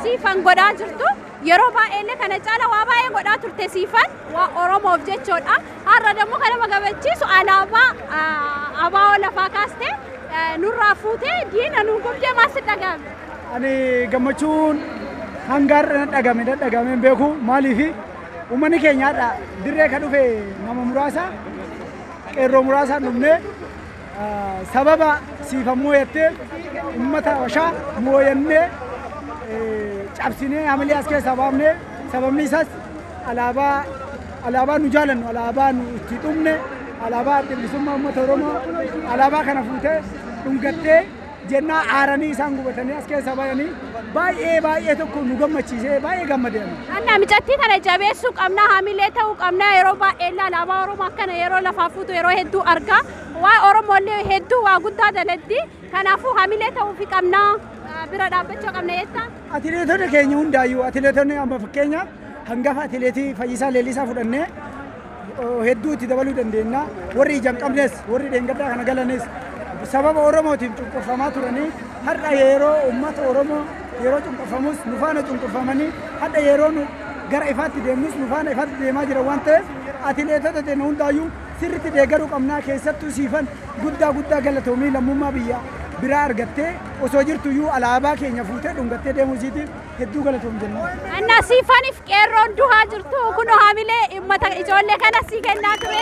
siifan godhaa jirtu yeroo baay'ee kana caala waa baay'ee godhaa turte siifan waa Oromoof jechuudha. Har'a dammoo kana magabachiisu alaabaa abaa'oo lafaa kaastee nurraa fuutee diina nu gubdee maas dhagahame. Ani gammachuun hangaar dhagahame beeku maaliif uummanni keenyaadha dirree ka dhufe nama muraasa qeerroo muraasa dhufnee sababa siifan mooyattee uummata washaa mooyannee cabsinee hamilee as keessaa baafnee sababni isaas alaabaa nu jaalannu alaabaa nu itti dhumne alaabaa bilisummaa uummata Oromoo alaabaa kana fuutee dhungattee jennaa aaranii isaan gubatanii as keessaa bayanii baay'ee tokko nu gammachiisee baay'ee gammadeen. Anna mijattii kana jabeessuu qabna hamilee ta'uu qabna yeroo baay'ee alaabaa Oromoo akkana yeroo lafaa fuutu yeroo hedduu argaa waa Oromoolee hedduu waa guddaa daladdi kanaafuu hamilee ta'uu fi qabna bira dhaabbachuu qabna jettaa. Atileetonni keenya hundaayyuu atileetonni amma fakkeenya hangafa atileetii Fayyisaa Leellisaa fudhannee hedduu itti dabaluu dandeenya warri ijaan qabnes warri dheengaddaa kana galanis sababa Oromootiin cunqurfamaa turanii har'a yeroo uummata Oromoo yeroo cunqurfamus nu faana cunqurfamanii har'a yeroo nu gara ifaatti deemus nu faana ifaatti deemaa jira waan ta'eef atileetota teenya hundaayyuu sirriitti deeggaruu qabnaa keessattuu siifan guddaa galatoomii lammummaa biyya biraa argattee osoo jirtuyyuu alaabaa keenya fuutee dhungattee deemuu isiitiif hedduu galatoom jenna. Anna siifaniif qeerroon duhaa jirtu kun hamilee uummata ijoollee kana sii kennaa ture.